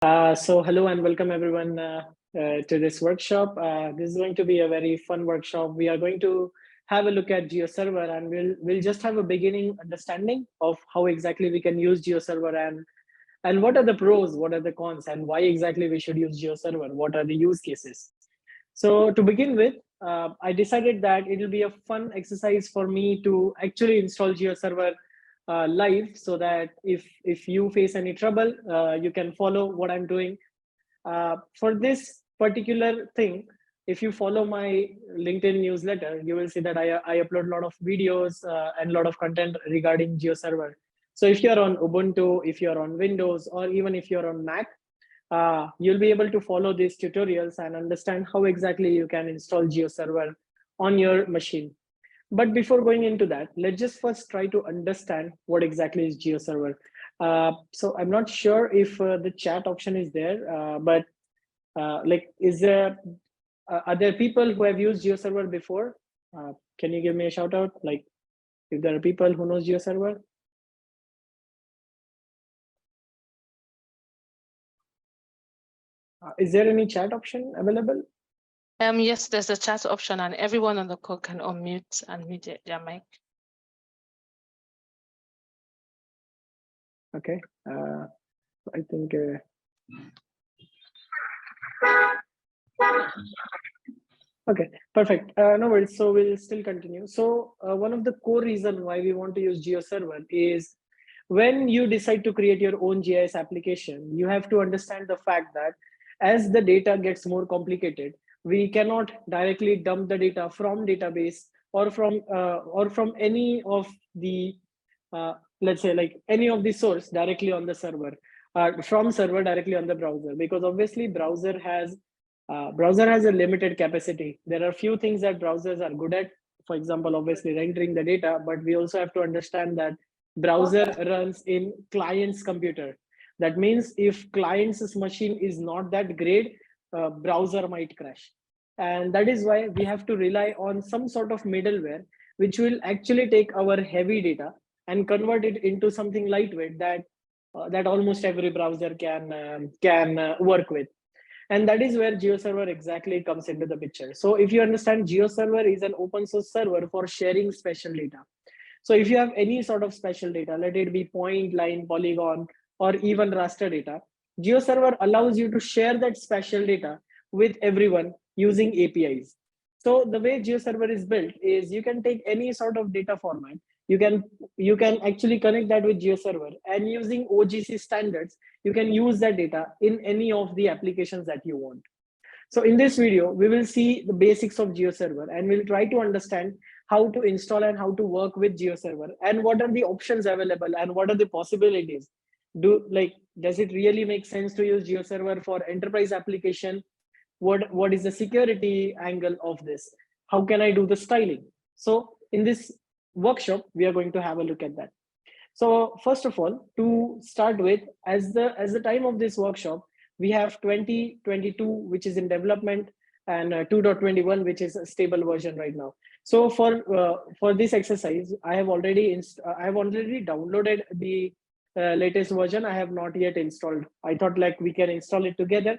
So hello and welcome everyone to this workshop. This is going to be a very fun workshop. We are going to have a look at GeoServer, and we'll just have a beginning understanding of how exactly we can use GeoServer and what are the pros, what are the cons, and why exactly we should use GeoServer. What are the use cases? So to begin with, I decided that it will be a fun exercise for me to actually install GeoServer live, so that if you face any trouble, you can follow what I'm doing. For this particular thing, if you follow my LinkedIn newsletter, you will see that I upload a lot of videos and a lot of content regarding GeoServer. So if you're on Ubuntu, if you're on Windows, or even if you're on Mac, you'll be able to follow these tutorials and understand how exactly you can install GeoServer on your machine. But before going into that, let's just first try to understand what exactly is GeoServer. So I'm not sure if the chat option is there, but are there people who have used GeoServer before? Can you give me a shout out? Like, if there are people who knows GeoServer? Is there any chat option available? Yes, there's a chat option, and everyone on the call can unmute and mute their mic. Okay, I think. Okay, perfect. No worries. So we'll still continue. So one of the core reason why we want to use GeoServer is when you decide to create your own GIS application, you have to understand the fact that as the data gets more complicated, we cannot directly dump the data from database or from any of the let's say like any of the source directly on the server, from server directly on the browser, because obviously browser has a limited capacity. There are few things that browsers are good at. For example, obviously rendering the data, but we also have to understand that browser runs in client's computer. That means if client's machine is not that great, browser might crash. And that is why we have to rely on some sort of middleware, which will actually take our heavy data and convert it into something lightweight that almost every browser can work with. And that is where GeoServer exactly comes into the picture. So if you understand, GeoServer is an open source server for sharing spatial data. So if you have any sort of spatial data, let it be point, line, polygon, or even raster data, GeoServer allows you to share that spatial data with everyone using APIs. So the way GeoServer is built is you can take any sort of data format, you can actually connect that with GeoServer, and using OGC standards, you can use that data in any of the applications that you want. So in this video, we will see the basics of GeoServer, and we'll try to understand how to install and how to work with GeoServer, and what are the options available and what are the possibilities. Does it really make sense to use GeoServer for enterprise application? What is the security angle of this? How can I do the styling? So in this workshop, we are going to have a look at that. So first of all, to start with, as the time of this workshop, we have 2022, which is in development, and 2.21, which is a stable version right now. So for this exercise, I have already downloaded the latest version. I have not yet installed. I thought like we can install it together.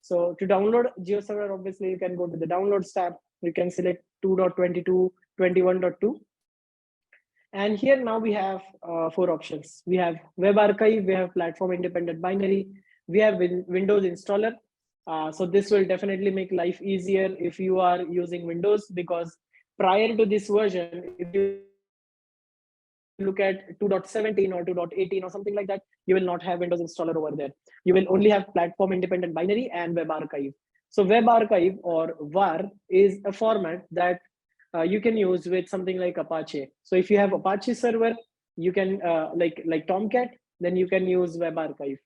So to download GeoServer, obviously you can go to the downloads tab. You can select 2.22, 21.2. And here now we have four options. We have web archive, we have platform independent binary, we have Windows installer. So this will definitely make life easier if you are using Windows, because prior to this version, if you look at 2.17 or 2.18 or something like that, you will not have Windows installer over there. You will only have platform independent binary and web archive. So web archive or WAR is a format that you can use with something like Apache. So if you have Apache server, you can like Tomcat, then you can use web archive.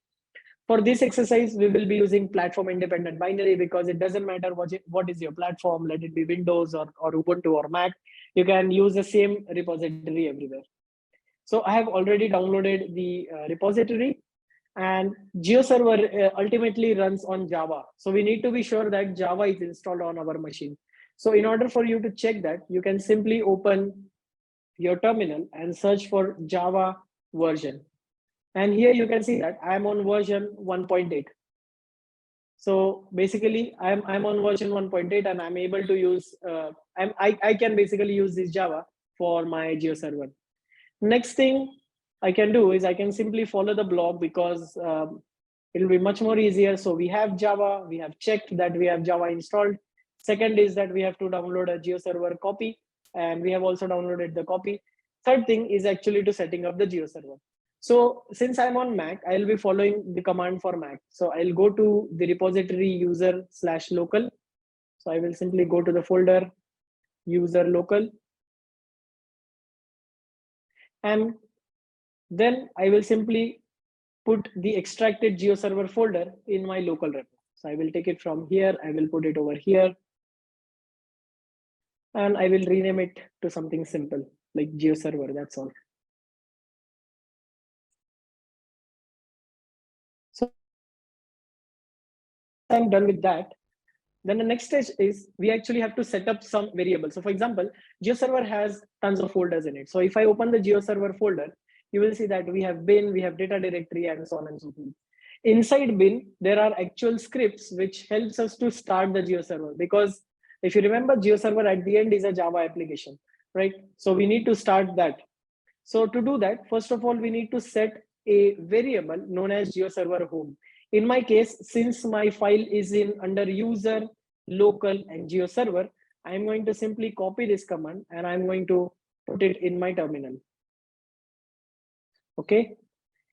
For this exercise, we will be using platform independent binary, because it doesn't matter what is your platform, let it be Windows or Ubuntu or Mac, you can use the same repository everywhere. So I have already downloaded the repository, and GeoServer ultimately runs on Java. So we need to be sure that Java is installed on our machine. So in order for you to check that, you can simply open your terminal and search for Java version. And here you can see that I am on version 1.8. So basically, I'm on version 1.8, and I'm able to use I can basically use this Java for my GeoServer. Next thing I can do is I can simply follow the blog, because it'll be much more easier. So we have Java, we have checked that we have Java installed. Second is that we have to download a GeoServer copy, and we have also downloaded the copy. Third thing is actually to setting up the GeoServer. So since I'm on Mac, I'll be following the command for Mac. So I'll go to the repository user/local. So I will simply go to the folder user local, and then I will simply put the extracted GeoServer folder in my local repo. So I will take it from here, I will put it over here, and I will rename it to something simple like GeoServer, that's all. So I'm done with that. Then the next stage is we actually have to set up some variables. So for example, GeoServer has tons of folders in it. So if I open the GeoServer folder, you will see that we have bin, we have data directory, and so on and so forth. Inside bin, there are actual scripts which helps us to start the GeoServer, because if you remember, GeoServer at the end is a Java application, right? So we need to start that. So to do that, first of all, we need to set a variable known as GeoServer home. In my case, since my file is in under user, local, and GeoServer, I'm going to simply copy this command and I'm going to put it in my terminal. Okay.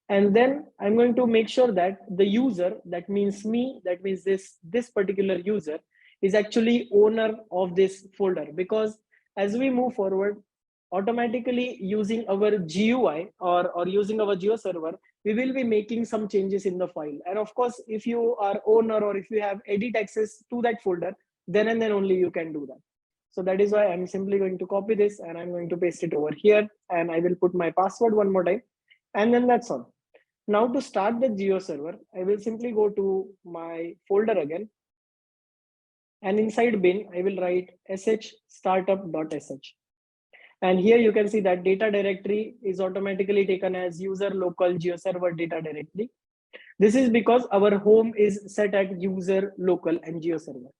And then I'm going to make sure that the user, that means me, that means this particular user is actually owner of this folder, because as we move forward, automatically using our GUI or using our GeoServer, we will be making some changes in the file. And of course, if you are owner or if you have edit access to that folder, then and then only you can do that. So that is why I'm simply going to copy this and I'm going to paste it over here, and I will put my password one more time, and then that's all. Now to start the GeoServer, I will simply go to my folder again, and inside bin, I will write sh startup.sh. And here you can see that data directory is automatically taken as user local GeoServer data directory. This is because our home is set at user local and GeoServer.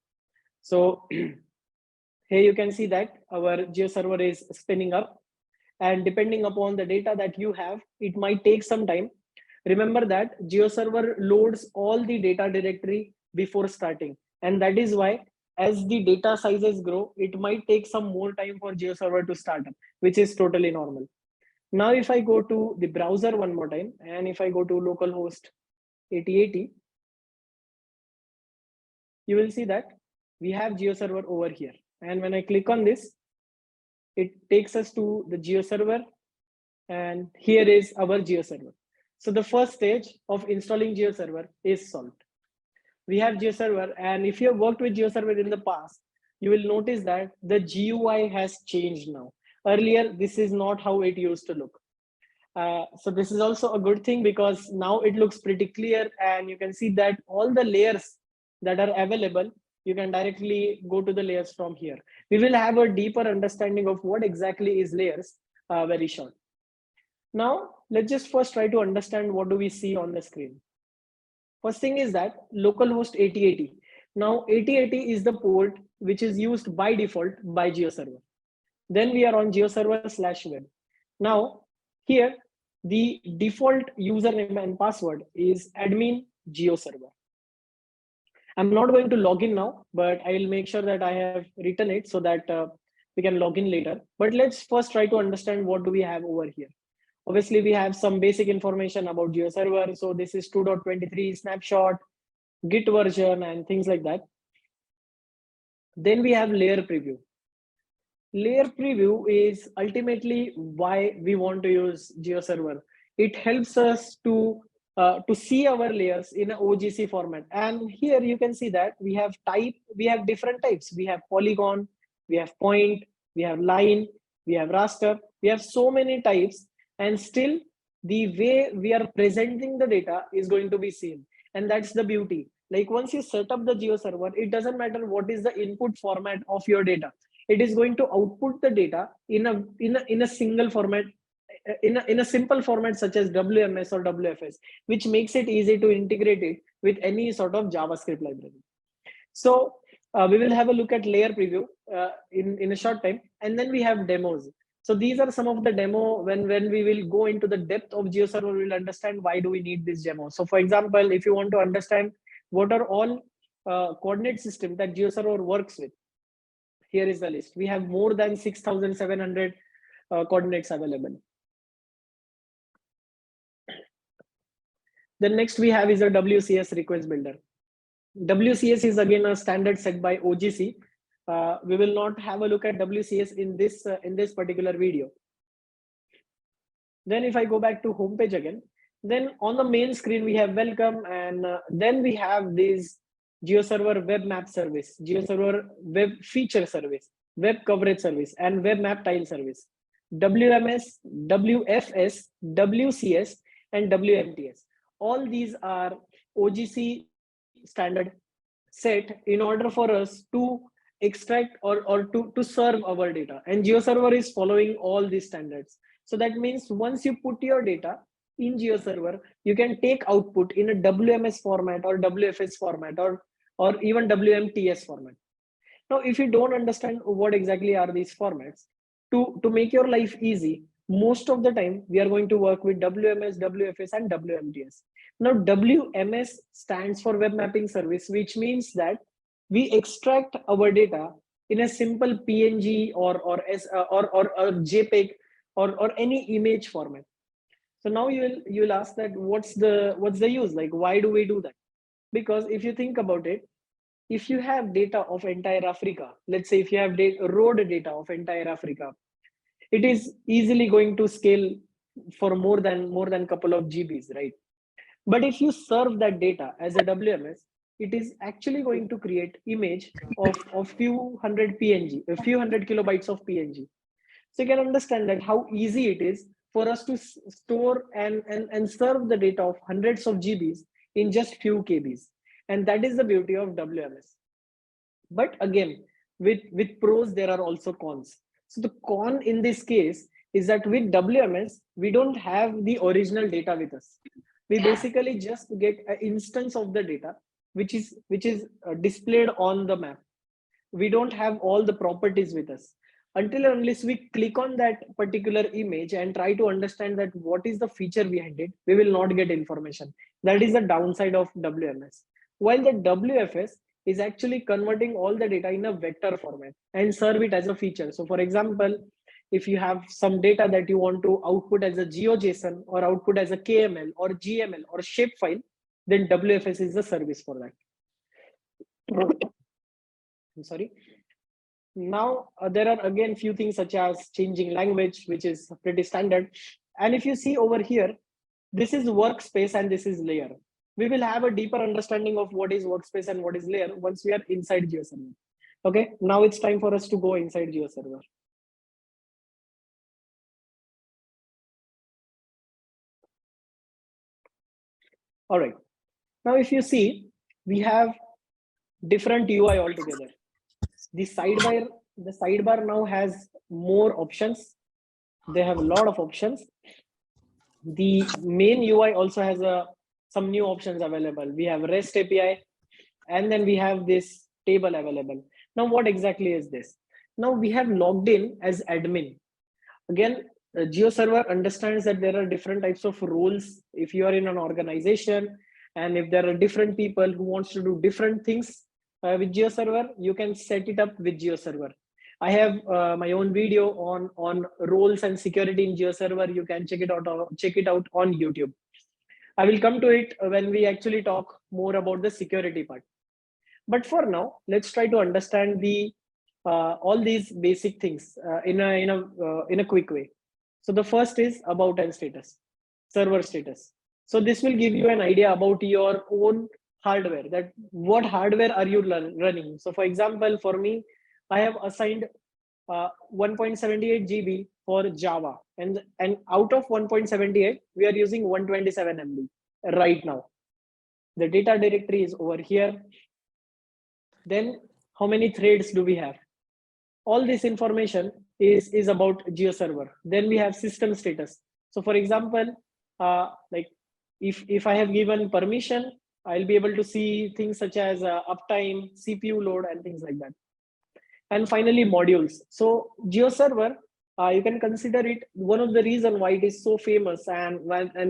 So here you can see that our GeoServer is spinning up, and depending upon the data that you have, it might take some time. Remember that GeoServer loads all the data directory before starting. And that is why as the data sizes grow, it might take some more time for GeoServer to start up, which is totally normal. Now, if I go to the browser one more time, and if I go to localhost 8080, you will see that we have GeoServer over here. And when I click on this, it takes us to the GeoServer, and here is our GeoServer. So the first stage of installing GeoServer is solved. We have GeoServer, and if you have worked with GeoServer in the past, you will notice that the GUI has changed now. Earlier, this is not how it used to look. So this is also a good thing, because now it looks pretty clear, and you can see that all the layers that are available, you can directly go to the layers from here. We will have a deeper understanding of what exactly is layers very short. Now, let's just first try to understand what do we see on the screen. First thing is that localhost 8080. Now 8080 is the port which is used by default by GeoServer. Then we are on GeoServer/web. Now here the default username and password is admin GeoServer. I'm not going to log in now, but I will make sure that I have written it so that we can log in later. But let's first try to understand what do we have over here. Obviously, we have some basic information about GeoServer. So this is 2.23 snapshot, Git version, and things like that. Then we have layer preview. Layer preview is ultimately why we want to use GeoServer. It helps us to see our layers in an OGC format. And here you can see that we have different types. We have polygon, we have point, we have line, we have raster. We have so many types, and still the way we are presenting the data is going to be same. And that's the beauty. Like once you set up the GeoServer, it doesn't matter what is the input format of your data. It is going to output the data in a single format in a simple format such as WMS or WFS, which makes it easy to integrate it with any sort of JavaScript library. So we will have a look at layer preview in a short time, and then we have demos. So these are some of the demo when we will go into the depth of GeoServer, we will understand why do we need this demo. So for example, if you want to understand what are all coordinate system that GeoServer works with, here is the list. We have more than 6,700 coordinates available. Then next we have is a WCS request builder. WCS is again a standard set by OGC. We will not have a look at WCS in this particular video. Then if I go back to homepage again, then on the main screen we have welcome, and then we have this GeoServer web map service, GeoServer web feature service, web coverage service, and web map tile service, WMS, WFS, WCS, and WMTS. All these are OGC standard set in order for us to extract or to serve our data, and GeoServer is following all these standards. So that means once you put your data in GeoServer, you can take output in a WMS format or WFS format or even WMTS format. Now, if you don't understand what exactly are these formats, to make your life easy, most of the time we are going to work with WMS, WFS, and WMTS. Now, WMS stands for Web Mapping Service, which means that we extract our data in a simple PNG or JPEG or any image format. So now you'll ask that what's the use? Like, why do we do that? Because if you think about it, if you have data of entire Africa, let's say if you have road data of entire Africa, it is easily going to scale for more than couple of GBs, right? But if you serve that data as a WMS, it is actually going to create image of few hundred PNG, a few hundred kilobytes of PNG. So you can understand that how easy it is for us to store and serve the data of hundreds of GBs in just few KBs. And that is the beauty of WMS. But again, with pros, there are also cons. So the con in this case is that with WMS, we don't have the original data with us. We basically just get an instance of the data, which is displayed on the map. We don't have all the properties with us. Until and unless we click on that particular image and try to understand that what is the feature behind it, we will not get information. That is the downside of WMS. While the WFS is actually converting all the data in a vector format and serve it as a feature. So for example, if you have some data that you want to output as a GeoJSON or output as a KML or GML or shapefile, then WFS is the service for that. I'm sorry. Now there are again few things such as changing language, which is pretty standard. And if you see over here, this is workspace and this is layer. We will have a deeper understanding of what is workspace and what is layer once we are inside GeoServer. Okay, now it's time for us to go inside GeoServer. All right. Now, if you see, we have different UI altogether. The sidebar now has more options. They have a lot of options. The main UI also has some new options available. We have REST API, and then we have this table available. Now, what exactly is this? Now we have logged in as admin. Again, GeoServer understands that there are different types of roles. If you are in an organization, and if there are different people who wants to do different things with GeoServer, you can set it up with GeoServer. I have my own video on roles and security in GeoServer. You can check it out on YouTube. I will come to it when we actually talk more about the security part. But for now, let's try to understand the all these basic things in a quick way. So the first is about and status, server status. So this will give you an idea about your own hardware, that what hardware are you running. So for example, for me, I have assigned 1.78 GB for Java, and out of 1.78, we are using 127 MB right now. The data directory is over here. Then how many threads do we have? All this information is about GeoServer. Then we have system status. So for example, like if I have given permission, I'll be able to see things such as uptime, CPU load, and things like that. And finally, modules. So GeoServer, you can consider it one of the reason why it is so famous and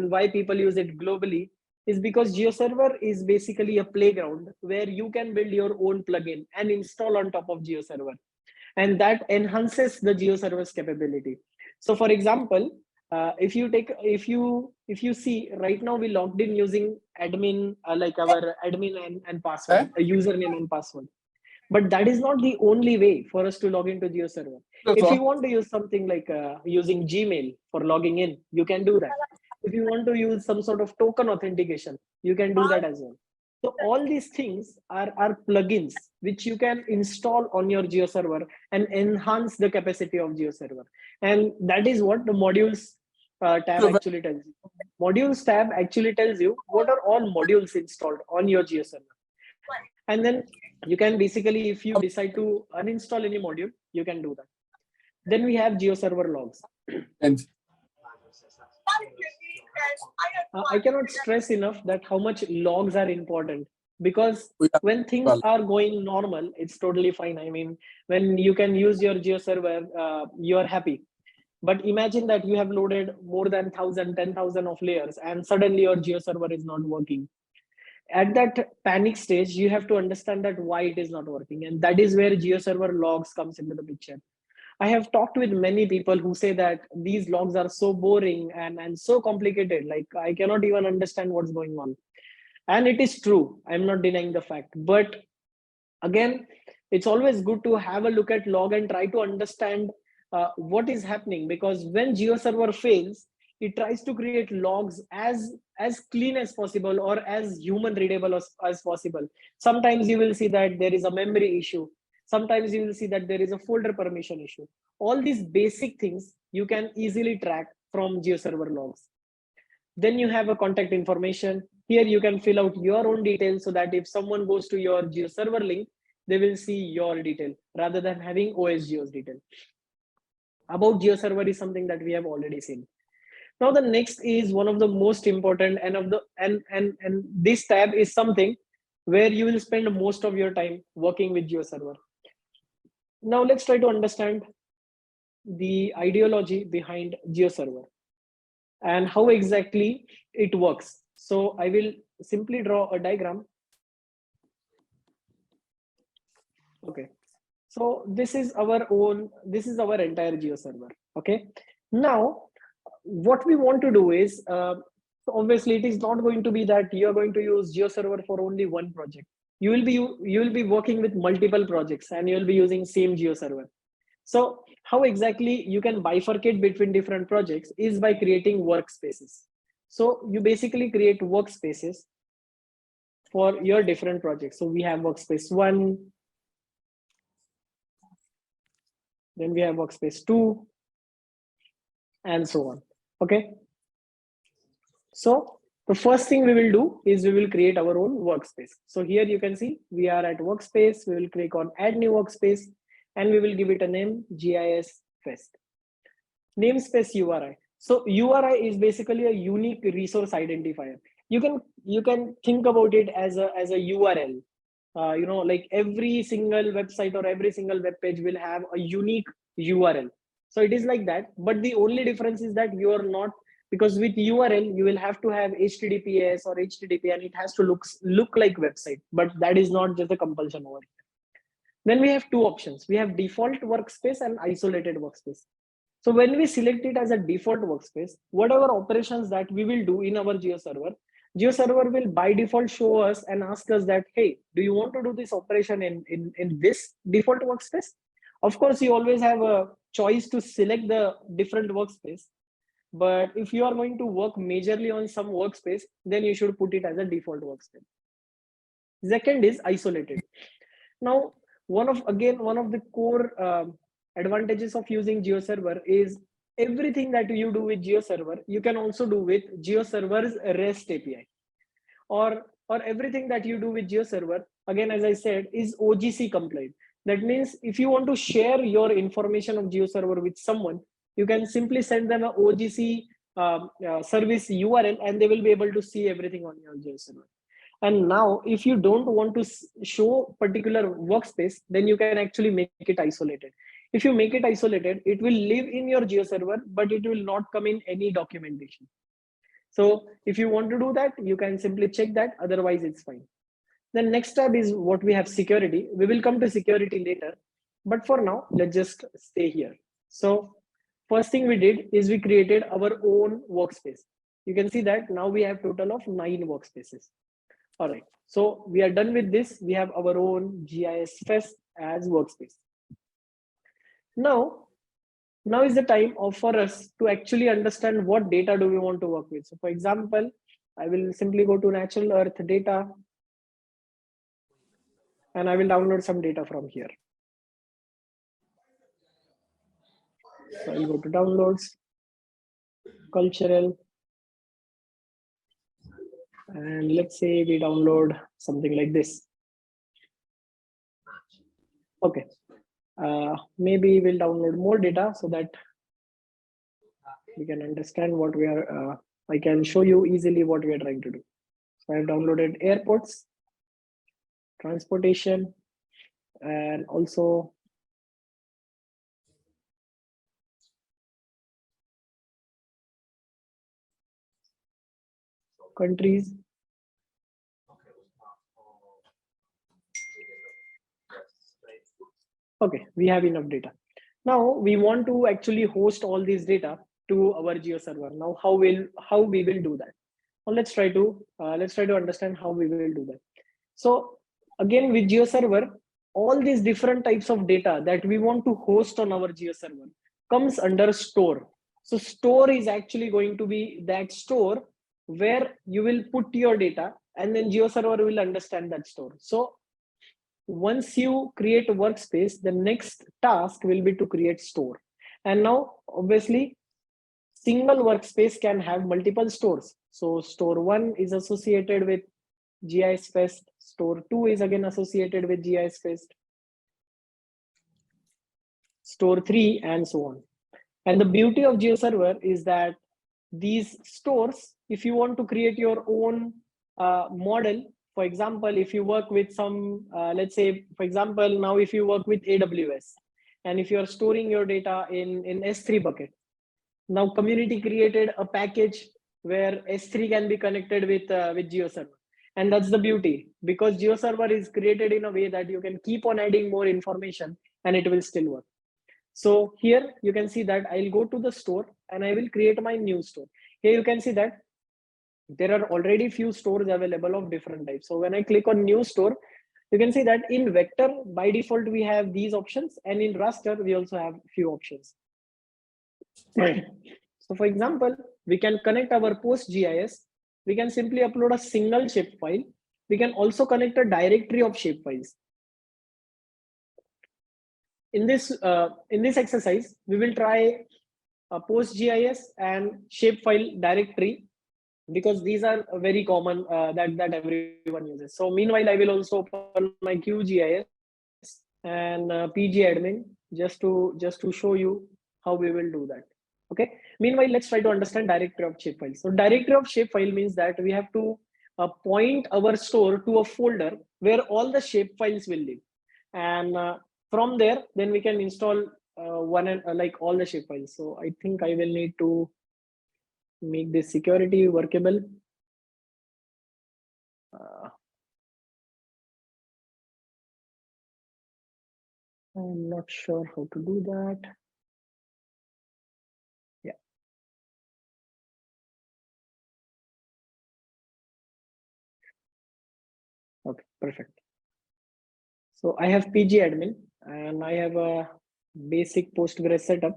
why people use it globally is because GeoServer is basically a playground where you can build your own plugin and install on top of GeoServer, and that enhances the GeoServer's capability. So for example, if you see right now, we logged in using admin, like our admin and password, a username and password. But that is not the only way for us to log into GeoServer. If you want to use something like using Gmail for logging in, you can do that. If you want to use some sort of token authentication, you can do that as well. So all these things are plugins which you can install on your GeoServer and enhance the capacity of GeoServer. And that is what the modules tab actually tells you. Modules tab actually tells you what are all modules installed on your GeoServer. And then you can basically, if you decide to uninstall any module, you can do that. Then we have GeoServer logs. I cannot stress enough that how much logs are important, because when things are going normal, it's totally fine. I mean, when you can use your GeoServer, you are happy. But imagine that you have loaded more than 1,000, 10,000 of layers, and suddenly your GeoServer is not working. At that panic stage, you have to understand that why it is not working, and that is where GeoServer logs comes into the picture. I have talked with many people who say that these logs are so boring and so complicated, like I cannot even understand what's going on. And it is true, I'm not denying the fact, but again, it's always good to have a look at log and try to understand what is happening, because when GeoServer fails, it tries to create logs as clean as possible or as human readable as possible. Sometimes you will see that there is a memory issue. Sometimes you will see that there is a folder permission issue. All these basic things you can easily track from GeoServer logs. Then you have a contact information. Here you can fill out your own details so that if someone goes to your GeoServer link, they will see your detail rather than having OSGeo's detail. About GeoServer is something that we have already seen. Now the next is one of the most important, and this tab is something where you will spend most of your time working with GeoServer. Now let's try to understand the ideology behind GeoServer and how exactly it works. So I will simply draw a diagram. Okay, so this is our entire GeoServer. Okay, now what we want to do is, so obviously it is not going to be that you're going to use GeoServer for only one project. You will be working with multiple projects and you'll be using same GeoServer. So how exactly you can bifurcate between different projects is by creating workspaces. So you basically create workspaces for your different projects. So we have workspace 1, then we have workspace 2, and so on. Okay. So the first thing we will do is we will create our own workspace. So here you can see we are at workspace. We will click on add new workspace and we will give it a name, GIS Fest. Namespace URI. So URI is basically a unique resource identifier. You can think about it as a URL. You know, like every single website or every single web page will have a unique URL. So it is like that, but the only difference is that you are not, because with URL you will have to have HTTPS or HTTP and it has to look like website, but that is not just a compulsion over here. Then we have two options. We have default workspace and isolated workspace. So when we select it as a default workspace, whatever operations that we will do in our GeoServer will by default show us and ask us that, hey, do you want to do this operation in this default workspace? Of course, you always have a choice to select the different workspace. But if you are going to work majorly on some workspace, then you should put it as a default workspace. Second is isolated. Now, one of the core advantages of using GeoServer is everything that you do with GeoServer, you can also do with GeoServer's REST API. Or everything that you do with GeoServer, again, as I said, is OGC compliant. That means if you want to share your information of GeoServer with someone, you can simply send them an OGC service URL, and they will be able to see everything on your GeoServer. And now, if you don't want to show particular workspace, then you can actually make it isolated. If you make it isolated, it will live in your GeoServer, but it will not come in any documentation. So if you want to do that, you can simply check that. Otherwise, it's fine. The next tab is what we have, security. We will come to security later. But for now, let's just stay here. So first thing we did is we created our own workspace. You can see that now we have total of 9 workspaces. All right, so we are done with this. We have our own GIS Fest as workspace. Now is the time for us to actually understand what data do we want to work with. So for example, I will simply go to natural earth data, and I will download some data from here. So I'll go to downloads, cultural, and let's say we download something like this. Okay, maybe we'll download more data so that we can understand what we are. I can show you easily what we are trying to do. So I've downloaded airports, transportation, and also countries. Okay, we have enough data. Now we want to actually host all these data to our GeoServer. Now how we will do that? Well, let's try to understand how we will do that. So again, with GeoServer, all these different types of data that we want to host on our GeoServer comes under store. So store is actually going to be that store where you will put your data, and then GeoServer will understand that store. So once you create a workspace, the next task will be to create store. And now obviously single workspace can have multiple stores. So store 1 is associated with GIS Fest, store 2 is again associated with GIS Fest, store 3, and so on. And the beauty of GeoServer is that these stores, if you want to create your own model, for example, if you work with some, let's say, for example, now if you work with AWS, and if you're storing your data in S3 bucket, now community created a package where S3 can be connected with GeoServer. And that's the beauty, because GeoServer is created in a way that you can keep on adding more information and it will still work. So here you can see that I'll go to the store and I will create my new store. Here you can see that there are already few stores available of different types. So when I click on new store, you can see that in vector, by default, we have these options, and in raster, we also have few options. So for example, we can connect our PostGIS. We can simply upload a single shapefile. We can also connect a directory of shapefiles. In this exercise, we will try a PostGIS and shapefile directory, because these are very common that everyone uses. So meanwhile, I will also open my QGIS and PG admin just to show you how we will do that. Okay. Meanwhile, let's try to understand directory of shapefile. So directory of shapefile means that we have to point our store to a folder where all the shapefiles will live, and from there, then we can install one and like all the shapefiles. So I think I will need to make this security workable. I'm not sure how to do that. Yeah. Okay, perfect. So I have PG admin and I have a basic Postgres setup.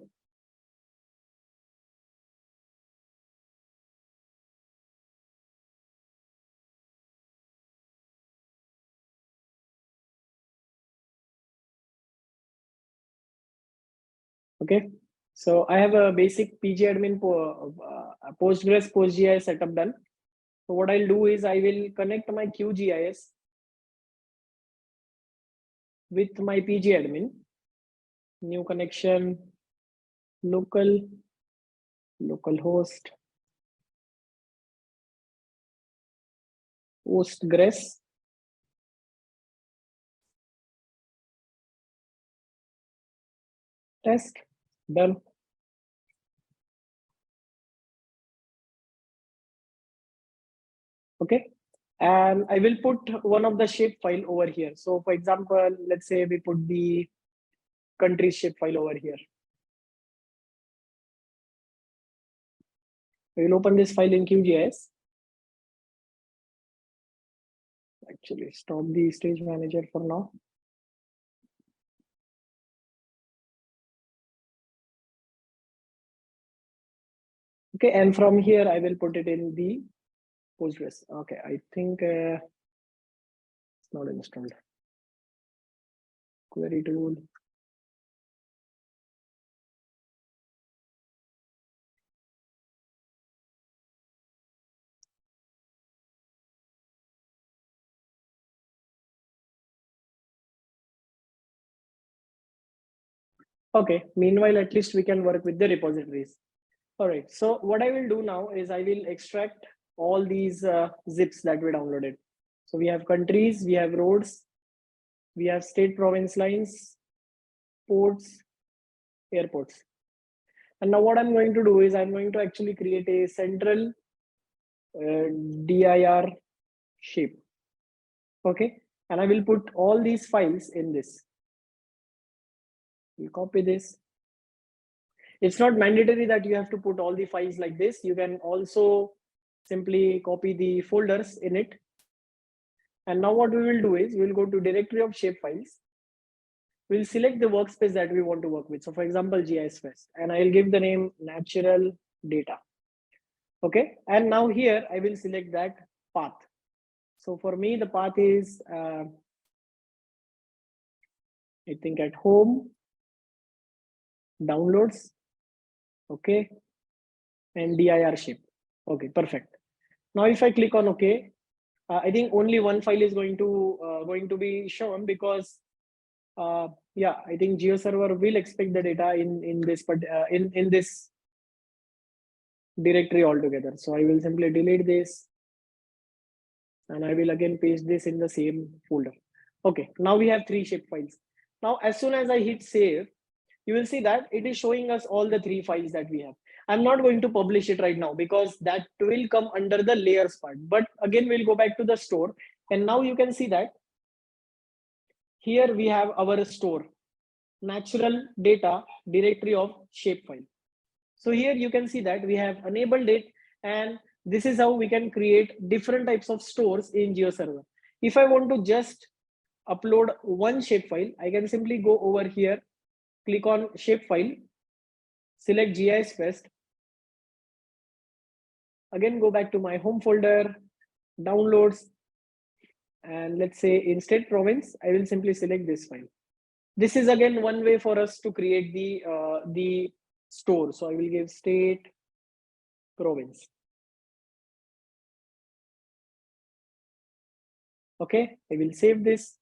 Okay, so I have a basic PG admin Postgres PostGIS setup done. So what I'll do is I will connect my QGIS with my PG admin. New connection, local host. Postgres. Test. Done. Okay. And I will put one of the shape file over here. So for example, let's say we put the country shape file over here. We will open this file in QGIS. Actually, stop the stage manager for now. Okay, and from here I will put it in the Postgres. Okay, I think it's not installed. Query tool. Okay, meanwhile, at least we can work with the repositories. All right, so what I will do now is I will extract all these zips that we downloaded. So we have countries, we have roads, we have state province lines, ports, airports. And now what I'm going to do is I'm going to actually create a central dir shape. Okay, and I will put all these files in this. You copy this. It's not mandatory that you have to put all the files like this. You can also simply copy the folders in it. And now what we will do is we'll go to directory of shapefiles. We'll select the workspace that we want to work with. So for example, GIS Fest, and I'll give the name natural data. Okay, and now here I will select that path. So for me, the path is, I think at home, downloads, okay, and dir shape. Okay, perfect. Now if I click on OK, I think only one file is going to be shown because yeah, I think GeoServer will expect the data in this, but in this directory altogether. So I will simply delete this, and I will again paste this in the same folder. Okay, now we have 3 shape files. Now as soon as I hit save, you will see that it is showing us all the 3 files that we have. I'm not going to publish it right now because that will come under the layers part. But again, we'll go back to the store, and now you can see that here we have our store, natural data directory of shapefile. So here you can see that we have enabled it, and this is how we can create different types of stores in GeoServer. If I want to just upload one shapefile, I can simply go over here, click on shapefile, select GIS Fest, again go back to my home folder, downloads, and let's say in state province, I will simply select this file. This is again one way for us to create the store. So I will give state province. Okay, I will save this,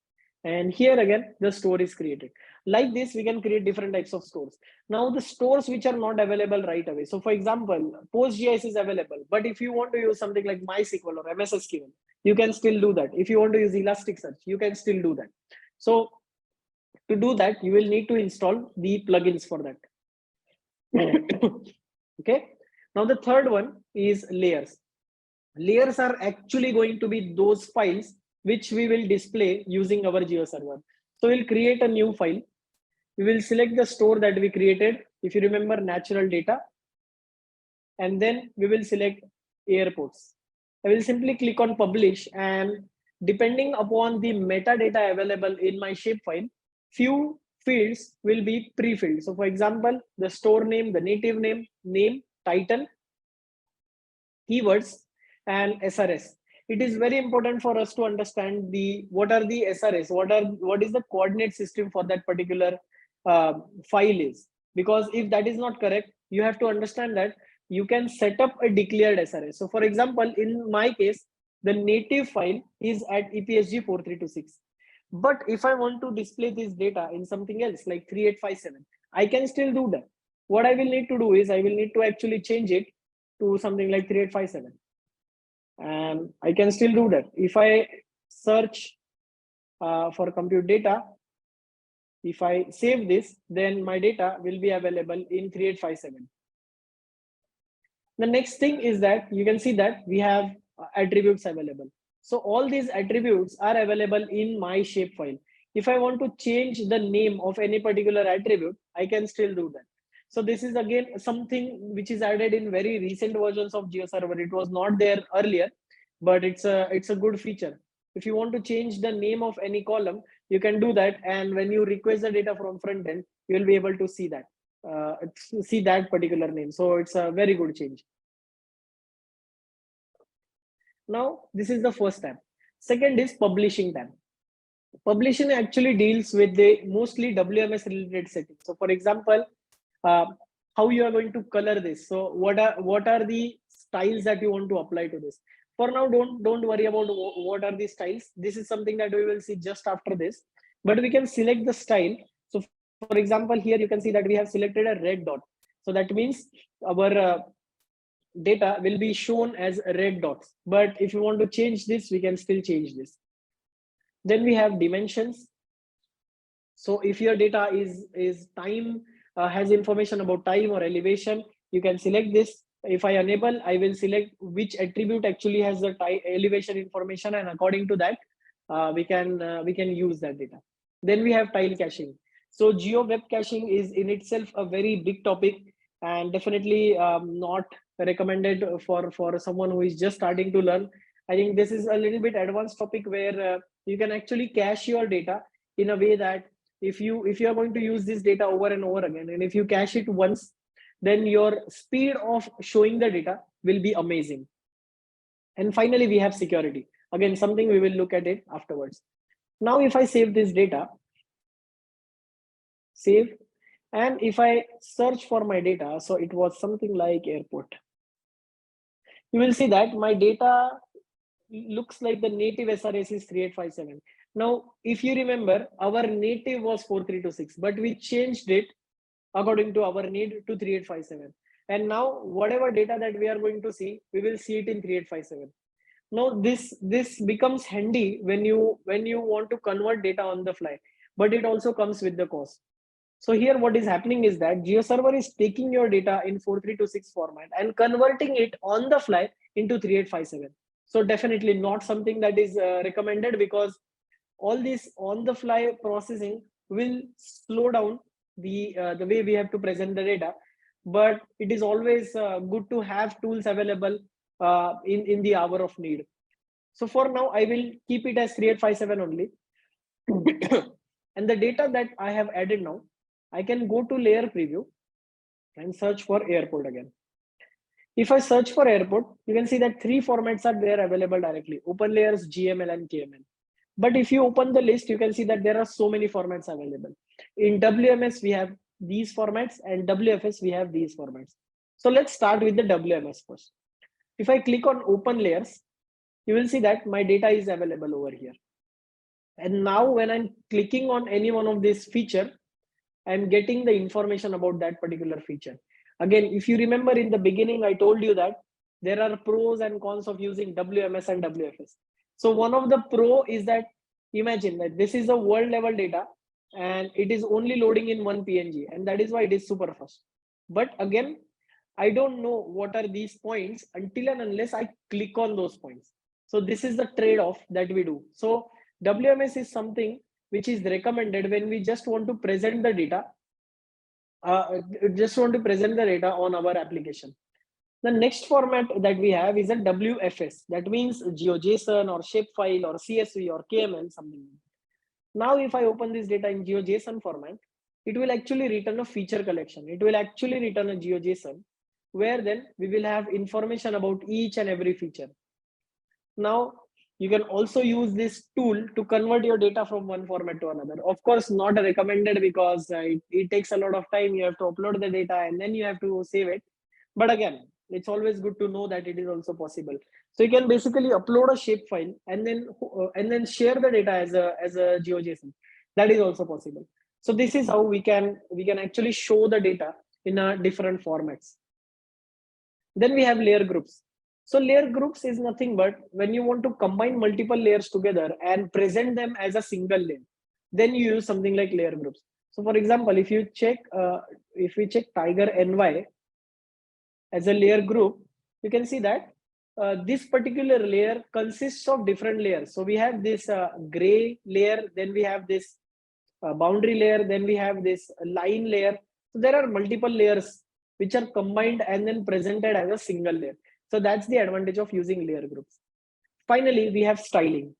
and here again the store is created. Like this, we can create different types of stores. Now the stores which are not available right away. So for example, PostGIS is available, but if you want to use something like MySQL or MS SQL, you can still do that. If you want to use Elasticsearch, you can still do that. So to do that, you will need to install the plugins for that. Okay. Now the third one is layers. Layers are actually going to be those files which we will display using our GeoServer. So we'll create a new file. We will select the store that we created. If you remember, natural data, and then we will select airports. I will simply click on publish, and depending upon the metadata available in my shapefile, few fields will be pre-filled. So for example, the store name, the native name, title, keywords, and SRS. It is very important for us to understand what are the SRS, what is the coordinate system for that particular file is, because if that is not correct, you have to understand that you can set up a declared SRS. So for example, in my case, the native file is at EPSG 4326. But if I want to display this data in something else like 3857, I can still do that. What I will need to do is I will need to actually change it to something like 3857. and I can still do that. If I search for compute data, if I save this, then my data will be available in 3857. The next thing is that you can see that we have attributes available. So all these attributes are available in my shapefile. If I want to change the name of any particular attribute, I can still do that. So this is again something which is added in very recent versions of GeoServer. It was not there earlier, but it's a good feature. If you want to change the name of any column, you can do that, and when you request the data from front end, you will be able to see that particular name. So it's a very good change. Now this is the first tab. Second is publishing tab. Publishing actually deals with the mostly WMS related settings. So for example, how you are going to color this. So what are the styles that you want to apply to this? For now, don't worry about what are the styles. This is something that we will see just after this, but we can select the style. So for example, here you can see that we have selected a red dot. So that means our data will be shown as red dots. But if you want to change this, we can still change this. Then we have dimensions. So if your data is time, has information about time or elevation, you can select this. If I enable, I will select which attribute actually has the elevation information, and according to that, we can use that data. Then we have tile caching. So geo web caching is in itself a very big topic, and definitely not recommended for someone who is just starting to learn. I think this is a little bit advanced topic where you can actually cache your data in a way that if you are going to use this data over and over again, and if you cache it once, then your speed of showing the data will be amazing. And finally, we have security. Again, something we will look at it afterwards. Now, if I save this data, save, and if I search for my data, so it was something like airport, you will see that my data looks like the native SRS is 3857. Now, if you remember, our native was 4326, but we changed it according to our need to 3857. And now whatever data that we are going to see, we will see it in 3857. Now this becomes handy when you want to convert data on the fly, but it also comes with the cost. So here what is happening is that GeoServer is taking your data in 4326 format and converting it on the fly into 3857. So definitely not something that is recommended, because all this on the fly processing will slow down the way we have to present the data. But it is always good to have tools available in the hour of need. So for now, I will keep it as 3857 only. And the data that I have added now, I can go to layer preview and search for airport again. If I search for airport, you can see that 3 formats are there available directly: open layers, GML, and KML. But if you open the list, you can see that there are so many formats available. In WMS, we have these formats, and WFS, we have these formats. So let's start with the WMS first. If I click on open layers, you will see that my data is available over here. And now when I'm clicking on any one of these feature, I'm getting the information about that particular feature. Again, if you remember in the beginning, I told you that there are pros and cons of using WMS and WFS. So one of the pro is that, imagine that this is a world level data and it is only loading in one PNG, and that is why it is super fast. But again, I don't know what are these points until and unless I click on those points. So this is the trade-off that we do. So WMS is something which is recommended when we just want to present the data, on our application. The next format that we have is a WFS. That means GeoJSON or shapefile or CSV or KML, something. Now, if I open this data in GeoJSON format, it will actually return a feature collection. It will actually return a GeoJSON, where then we will have information about each and every feature. Now, you can also use this tool to convert your data from one format to another. Of course, not recommended, because it takes a lot of time. You have to upload the data and then you have to save it. But again, it's always good to know that it is also possible. So you can basically upload a shapefile and then share the data as a GeoJSON. That is also possible. So this is how we can actually show the data in different formats. Then we have layer groups. So layer groups is nothing but when you want to combine multiple layers together and present them as a single layer, then you use something like layer groups. So for example, if you check, if we check Tiger NY as a layer group, you can see that this particular layer consists of different layers. So we have this gray layer, then we have this boundary layer, then we have this line layer. So there are multiple layers which are combined and then presented as a single layer. So that's the advantage of using layer groups. Finally, we have styling.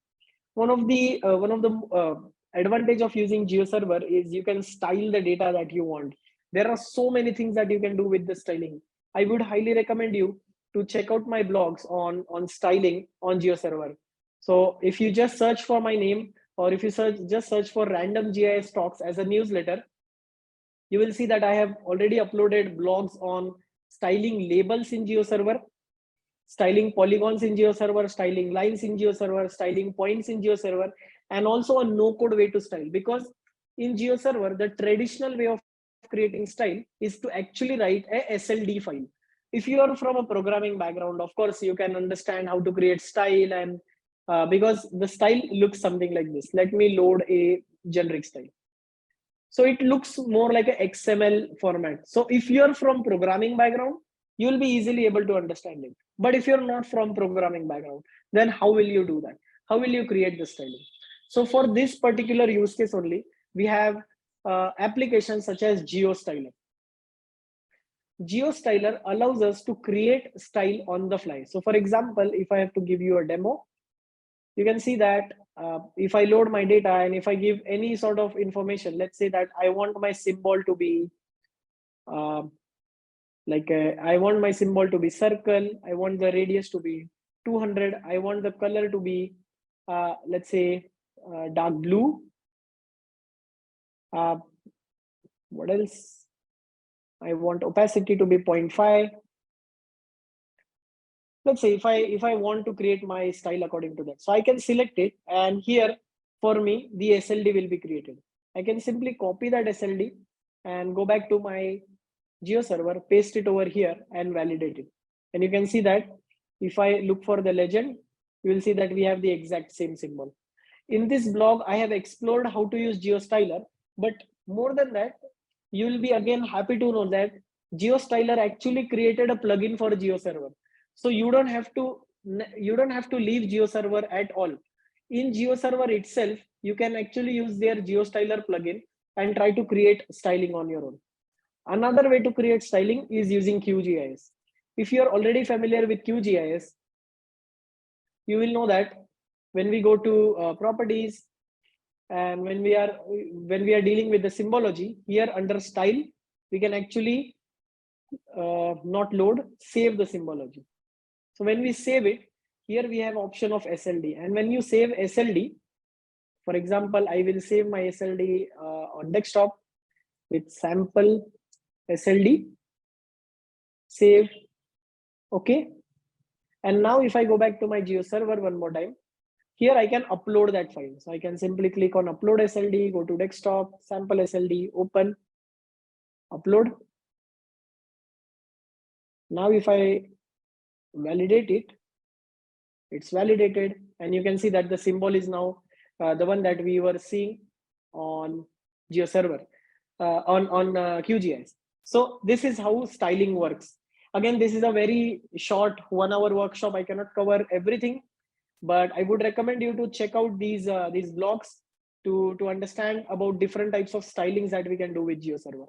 One of the advantage of using GeoServer is you can style the data that you want. There are so many things that you can do with the styling. I would highly recommend you to check out my blogs on styling on GeoServer. So if you just search for my name, or if you just search for random GIS talks as a newsletter, you will see that I have already uploaded blogs on styling labels in GeoServer, styling polygons in GeoServer, styling lines in GeoServer, styling points in GeoServer, and also a no-code way to style. Because in GeoServer, the traditional way of creating style is to actually write a SLD file. If you are from a programming background, of course, you can understand how to create style, and because the style looks something like this. Let me load a generic style. So it looks more like a XML format. So if you're from programming background, you'll be easily able to understand it. But if you're not from programming background, then how will you do that? How will you create the styling? So for this particular use case only, we have applications such as GeoStyler. GeoStyler allows us to create style on the fly. So for example, if I have to give you a demo, you can see that if I load my data and if I give any sort of information, let's say that I want my symbol to be I want my symbol to be circle. I want the radius to be 200. I want the color to be, let's say, dark blue. What else? I want opacity to be 0.5. Let's say if I want to create my style according to that, so I can select it, and here for me the SLD will be created. I can simply copy that SLD and go back to my GeoServer, paste it over here and validate it. And you can see that if I look for the legend, you will see that we have the exact same symbol. In this blog, I have explored how to use GeoStyler, but more than that, you will be again happy to know that GeoStyler actually created a plugin for GeoServer. So you don't have to leave GeoServer at all. In GeoServer itself, you can actually use their GeoStyler plugin and try to create styling on your own. Another way to create styling is using QGIS. If you are already familiar with QGIS, you will know that when we go to properties and when we are dealing with the symbology, here under style, we can actually not load, save the symbology. So when we save it, here we have option of SLD. And when you save SLD, for example, I will save my SLD on desktop with sample SLD, save, okay. And now if I go back to my GeoServer one more time, here I can upload that file. So I can simply click on upload SLD, go to desktop, sample SLD, open, upload. Now if I validate it, it's validated, and you can see that the symbol is now the one that we were seeing on GeoServer, on QGIS. So this is how styling works. Again, this is a very short 1 hour workshop. I cannot cover everything, but I would recommend you to check out these blogs to understand about different types of stylings that we can do with GeoServer.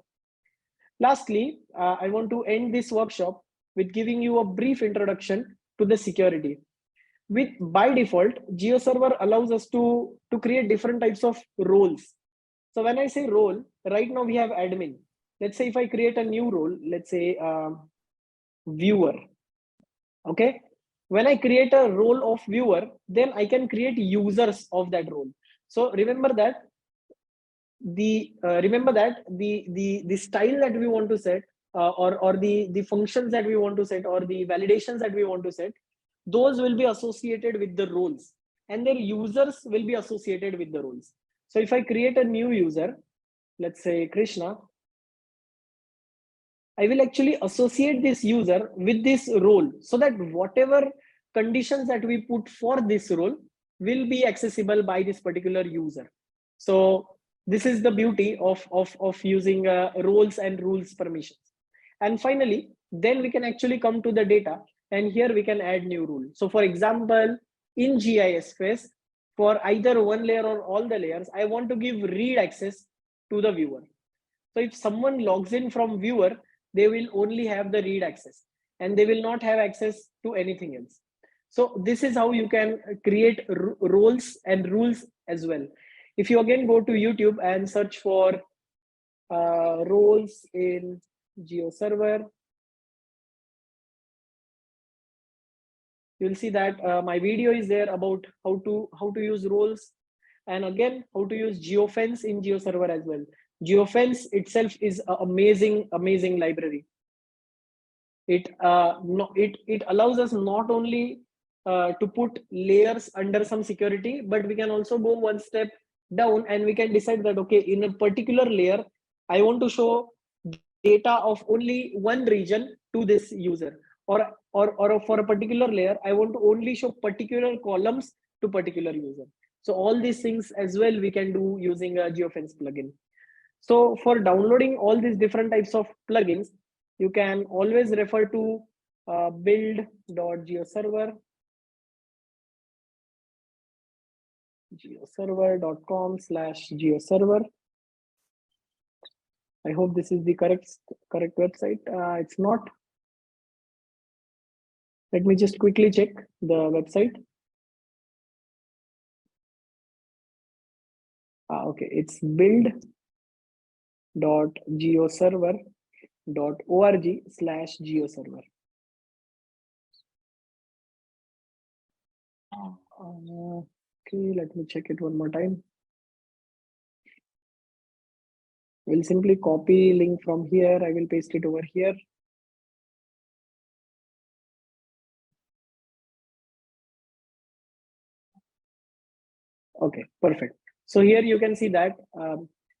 Lastly, I want to end this workshop with giving you a brief introduction to the security. By default, GeoServer allows us to create different types of roles. So when I say role, right now we have admin. Let's say if I create a new role, let's say viewer. Okay. When I create a role of viewer, then I can create users of that role. So remember that the style that we want to set, or the functions that we want to set, or the validations that we want to set, those will be associated with the roles, and their users will be associated with the roles. So if I create a new user, let's say Krishna, I will actually associate this user with this role so that whatever conditions that we put for this role will be accessible by this particular user. So this is the beauty of using roles and rules permissions. And finally, then we can actually come to the data, and here we can add new rule. So for example, in GIS phase, for either one layer or all the layers, I want to give read access to the viewer. So if someone logs in from viewer, they will only have the read access and they will not have access to anything else. So this is how you can create roles and rules as well. If you again go to YouTube and search for roles in GeoServer, you'll see that my video is there about how to use roles, and again how to use geofence in GeoServer as well. Geofence itself is an amazing library. It allows us not only to put layers under some security, but we can also go one step down and we can decide that, okay, in a particular layer, I want to show data of only one region to this user, or for a particular layer, I want to only show particular columns to particular user. So all these things as well we can do using a geofence plugin. So for downloading all these different types of plugins, you can always refer to build.geoserver geoserver.com/geoserver. I hope this is the correct website. It's not. Let me just quickly check the website. Okay, it's build.geoserver.org/geoserver. Okay, let me check it one more time. We'll simply copy link from here. I will paste it over here. Okay, perfect. So here you can see that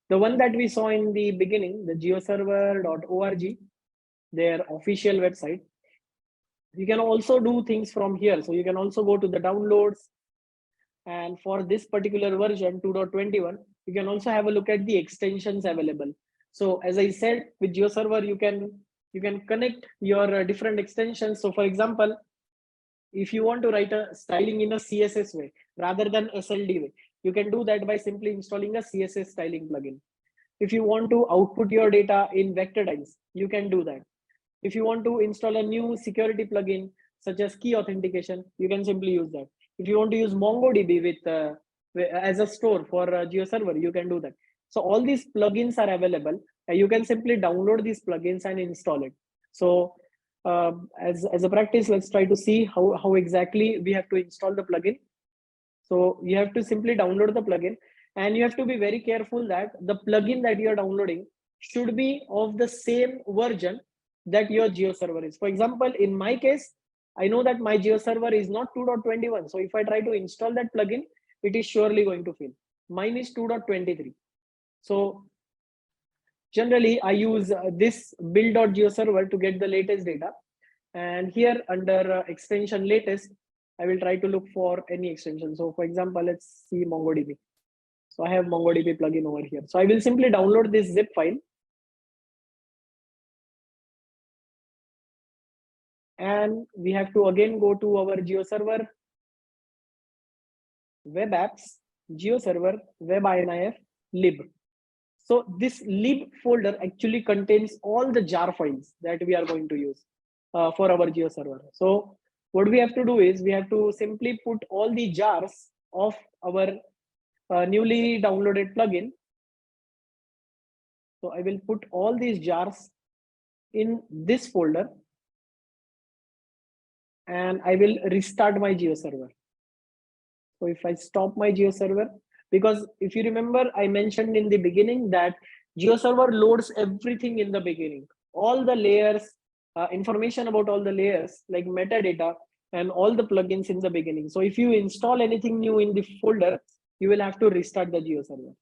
the one that we saw in the beginning, the geoserver.org, their official website. You can also do things from here. So you can also go to the downloads. And for this particular version 2.21, you can also have a look at the extensions available. So as I said, with GeoServer, you can connect your different extensions. So for example, if you want to write a styling in a CSS way rather than SLD way, you can do that by simply installing a CSS styling plugin. If you want to output your data in vector tiles, you can do that. If you want to install a new security plugin such as key authentication, you can simply use that. If you want to use MongoDB as a store for GeoServer, you can do that. So all these plugins are available. You can simply download these plugins and install it. So as a practice, let's try to see how exactly we have to install the plugin. So you have to simply download the plugin, and you have to be very careful that the plugin that you are downloading should be of the same version that your GeoServer is. For example, in my case, I know that my GeoServer is not 2.21. So if I try to install that plugin, it is surely going to fail. Mine is 2.23. So generally, I use this build.geoserver to get the latest data. And here under extension latest, I will try to look for any extension. So for example, let's see MongoDB. So I have MongoDB plugin over here. So I will simply download this zip file. And we have to again go to our GeoServer, web apps, GeoServer, web-inif, lib. So this lib folder actually contains all the jar files that we are going to use for our GeoServer. So what we have to do is we have to simply put all the jars of our newly downloaded plugin. So I will put all these jars in this folder, and I will restart my GeoServer. So if I stop my GeoServer, because if you remember, I mentioned in the beginning that GeoServer loads everything in the beginning, all the layers, information about all the layers like metadata and all the plugins in the beginning. So if you install anything new in the folder, you will have to restart the GeoServer.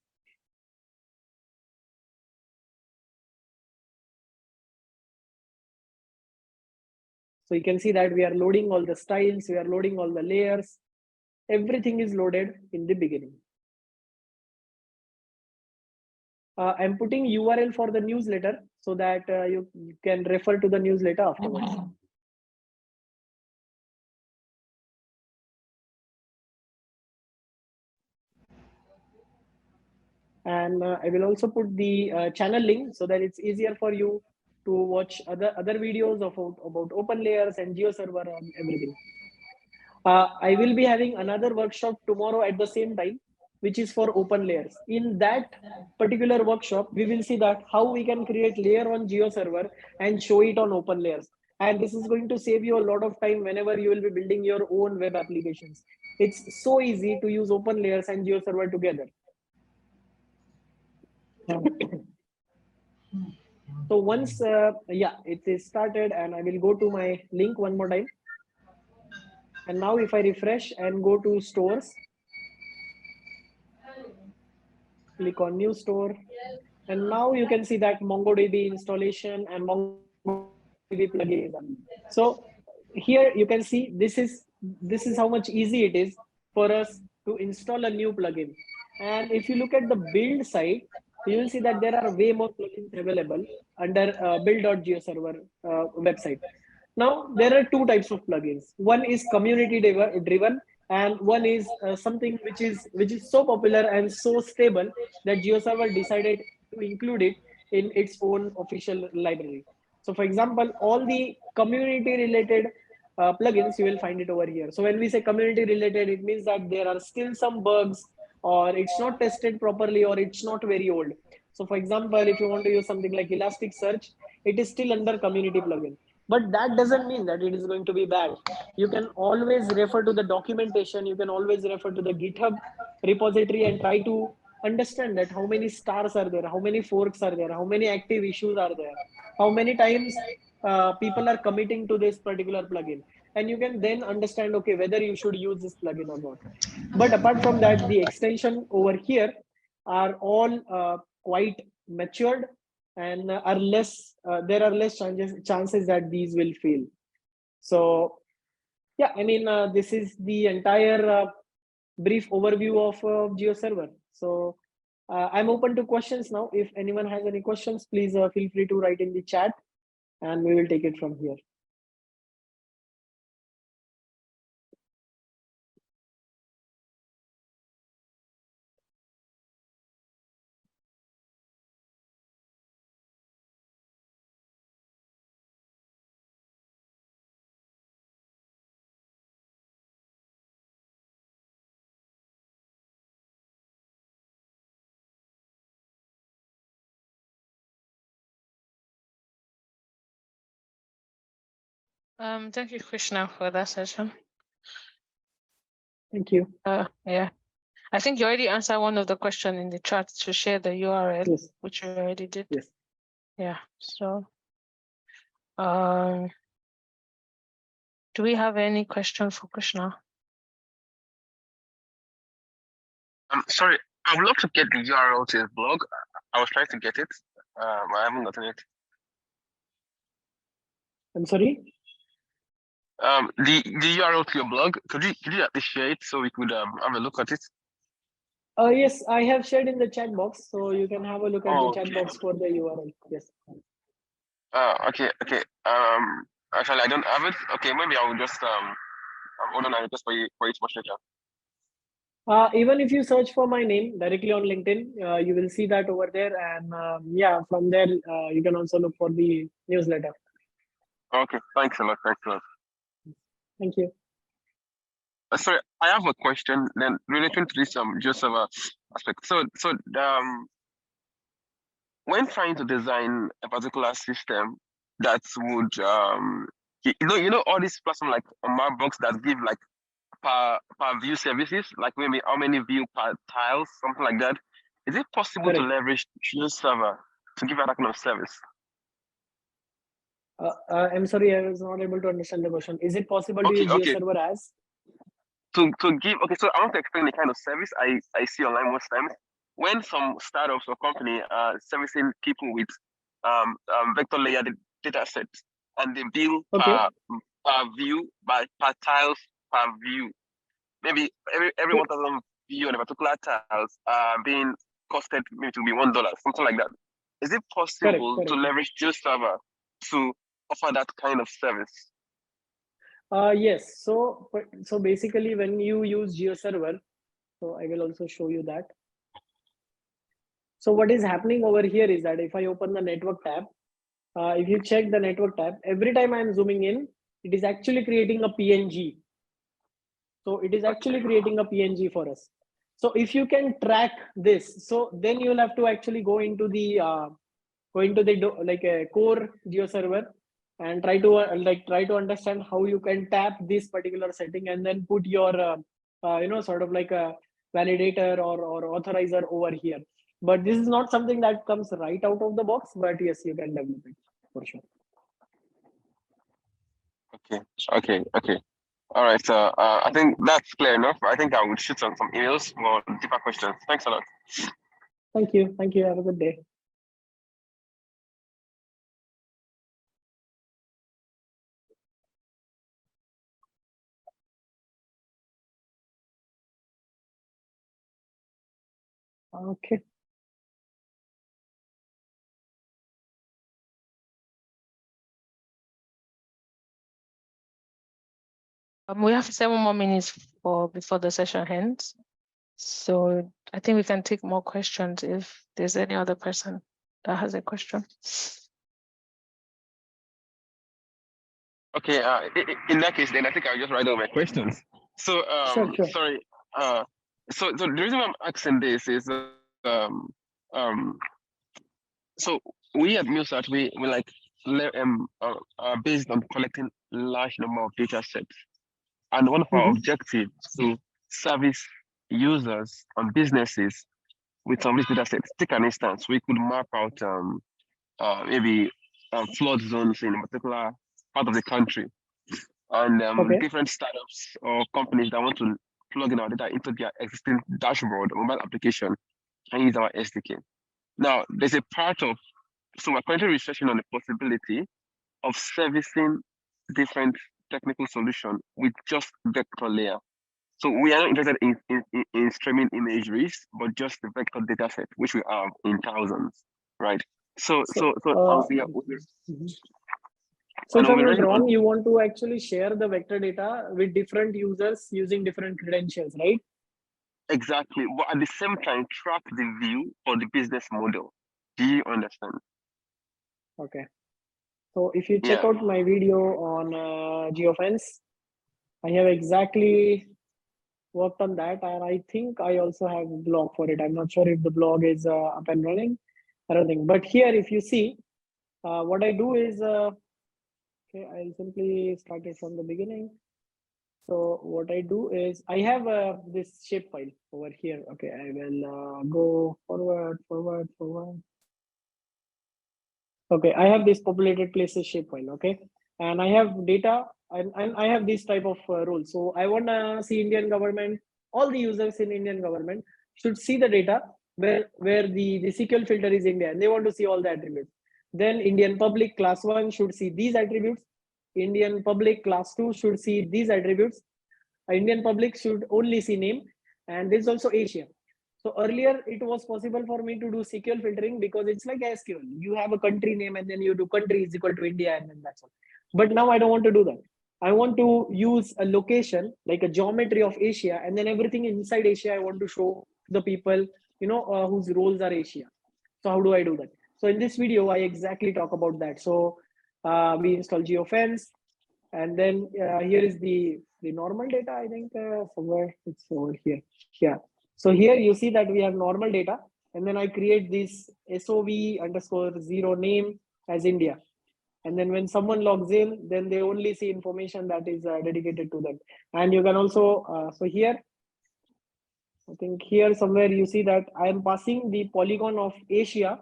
So you can see that we are loading all the styles, we are loading all the layers. Everything is loaded in the beginning. I'm putting URL for the newsletter so that you can refer to the newsletter afterwards. And I will also put the channel link so that it's easier for you to watch other videos about open layers and GeoServer and everything. I will be having another workshop tomorrow at the same time, which is for open layers. In that particular workshop, we will see that how we can create layer on GeoServer and show it on open layers. And this is going to save you a lot of time whenever you will be building your own web applications. It's so easy to use open layers and GeoServer together. So once, yeah, it is started, and I will go to my link one more time. And now if I refresh and go to stores, click on new store, and now you can see that MongoDB installation and MongoDB plugin is up. So here you can see this is how much easy it is for us to install a new plugin. And if you look at the build side, you will see that there are way more plugins available under build.geoserver website. Now there are two types of plugins. One is community driven, and one is something which is so popular and so stable that GeoServer decided to include it in its own official library. So for example, all the community related plugins, you will find it over here. So when we say community related, it means that there are still some bugs, or it's not tested properly, or it's not very old. So for example, if you want to use something like Elasticsearch, it is still under community plugin. But that doesn't mean that it is going to be bad. You can always refer to the documentation, you can always refer to the GitHub repository and try to understand that how many stars are there, how many forks are there, how many active issues are there, how many times people are committing to this particular plugin, and you can then understand, okay, whether you should use this plugin or not. But apart from that, the extension over here are all quite matured, and are less there are less chances that these will fail. So yeah, I mean, this is the entire brief overview of GeoServer. So I'm open to questions now. If anyone has any questions, please feel free to write in the chat, and we will take it from here. Thank you, Krishna, for that session. Thank you. Yeah, I think you already answered one of the questions in the chat to share the URL, Yes. which you already did. Yes. Yeah. So, do we have any question for Krishna? I'm sorry, I would love to get the URL to his blog. I was trying to get it. I haven't gotten it. I'm sorry. The URL to your blog. Could you at least share it so we could have a look at it? Yes, I have shared in the chat box, so you can have a look at the chat box for the URL. Yes. Okay. Actually, I don't have it. Okay, maybe I will just hold on, I'll just for it much later. Even if you search for my name directly on LinkedIn, you will see that over there. And yeah, from there, you can also look for the newsletter. Okay, thanks a lot. Thank you. Sorry, I have a question then relating to this GeoServer aspect. So when trying to design a particular system that would you know all these platforms like Markbox that give like per view services, like maybe how many view per tiles, something like that. Is it possible to leverage GeoServer to give that kind of service? I'm sorry, I was not able to understand the question. Is it possible to use GeoServer as? To give, okay, so I want to explain the kind of service I see online most times. When some startups or company are servicing people with vector layer data sets, and they bill per per view, by per tiles per view. Maybe every 1,000 view on a particular tiles being costed maybe to be $1, something like that. Is it possible to leverage GeoServer to offer that kind of service? Yes. So basically, when you use GeoServer, so I will also show you that. So what is happening over here is that if I open the network tab, if you check the network tab, every time I'm zooming in, it is actually creating a PNG. So it is actually creating a PNG for us. So if you can track this, so then you'll have to actually go into the like a core GeoServer and try to understand how you can tap this particular setting and then put your sort of like a validator or authorizer over here. But this is not something that comes right out of the box, but yes, you can develop it for sure. Okay. All right, so I think that's clear enough. I think I will shoot some emails for deeper questions. Thanks a lot. Thank you. Have a good day. Okay. We have 7 more minutes before the session ends. So I think we can take more questions if there's any other person that has a question. Okay, in that case, then I think I'll just write down my questions. So, Sure. sorry. So the reason I'm asking this is, so we at MuseArt, we like based on collecting large number of data sets, and one of our objectives to service users and businesses with some of these data sets. Take an instance, we could map out maybe flood zones in a particular part of the country, and different startups or companies that want to plug in our data into their existing dashboard or mobile application and use our SDK. Now, there's a part of, so we're currently researching on the possibility of servicing different technical solution with just vector layer. So we are not interested in streaming imageries, but just the vector data set, which we have in thousands, right? So if I'm not wrong, you want to actually share the vector data with different users using different credentials, right? Exactly, but at the same time, track the view for the business model. Do you understand? Okay. So if you check out my video on GeoFence, I have exactly worked on that, and I think I also have a blog for it. I'm not sure if the blog is up and running. I don't think. But here, if you see, what I do is, okay, I'll simply start it from the beginning. So what I do is I have this shape file over here. Okay, I will go forward. Okay, I have this populated places shape file. Okay, and I have data and I have this type of rules. So I want to see Indian government, all the users in Indian government should see the data where the SQL filter is India, and they want to see all the attributes. Then Indian public class 1 should see these attributes. Indian public class 2 should see these attributes. Indian public should only see name, and this is also Asia. So earlier it was possible for me to do SQL filtering because it's like SQL. You have a country name and then you do country is equal to India and then that's all. But now I don't want to do that. I want to use a location like a geometry of Asia, and then everything inside Asia I want to show the people, whose roles are Asia. So how do I do that? So in this video, I exactly talk about that. So we install GeoFence, and then here is the normal data. I think somewhere it's over here. Yeah. So here you see that we have normal data, and then I create this SOV_0 name as India. And then when someone logs in, then they only see information that is dedicated to them. And you can also, so here, I think here somewhere you see that I am passing the polygon of Asia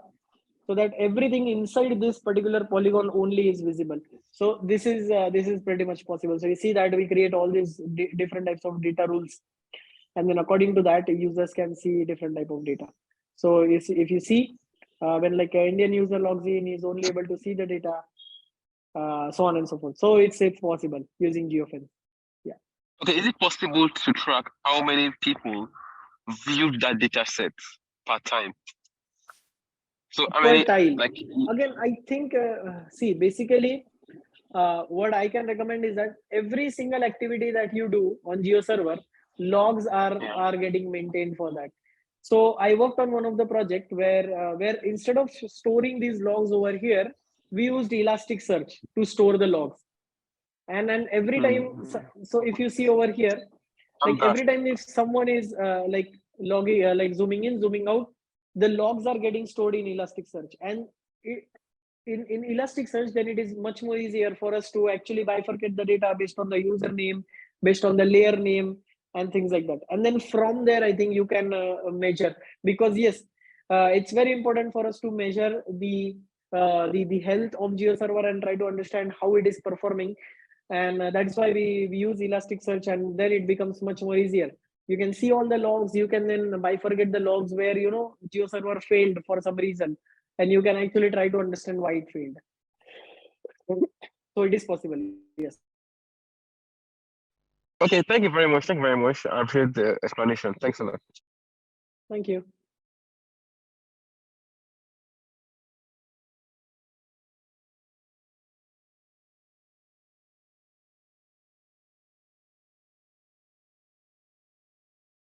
so that everything inside this particular polygon only is visible. So this is pretty much possible. So you see that we create all these different types of data rules, and then according to that, users can see different type of data. So if you see when like an Indian user logs in, he's only able to see the data. so on and so forth. So it's possible using GeoFence. Okay, is it possible to track how many people viewed that data set per time? So how Per many, tile. like, Again, I think, see, basically, what I can recommend is that every single activity that you do on GeoServer, logs are getting maintained for that. So I worked on one of the project where instead of storing these logs over here, we used Elasticsearch to store the logs. And then every time, so if you see over here, like every time if someone is like logging, like zooming in, zooming out, the logs are getting stored in Elasticsearch. And in Elasticsearch, then it is much more easier for us to actually bifurcate the data based on the username, based on the layer name, and things like that. And then from there, I think you can measure, because yes, it's very important for us to measure the health of GeoServer and try to understand how it is performing. And that's why we use Elasticsearch, and then it becomes much more easier. You can see all the logs. You can then bifurcate the logs where GeoServer failed for some reason, and you can actually try to understand why it failed. So it is possible, yes. okay, thank you very much. Thank you very much. I appreciate the explanation. Thanks a lot. Thank you.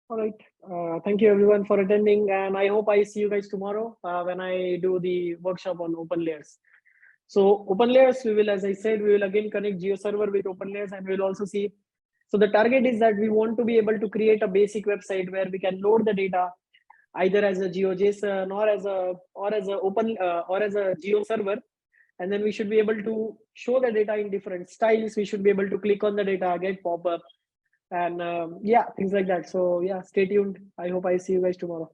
All right. Thank you everyone for attending, and I hope I see you guys tomorrow when I do the workshop on open layers. So open layers, we will, as I said, we will again connect GeoServer with open layers, and we'll also see. So the target is that we want to be able to create a basic website where we can load the data either as a GeoJSON or as a open or as a GeoServer, and then we should be able to show the data in different styles. We should be able to click on the data, get pop-up, and yeah, things like that. So yeah, stay tuned. I hope I see you guys tomorrow.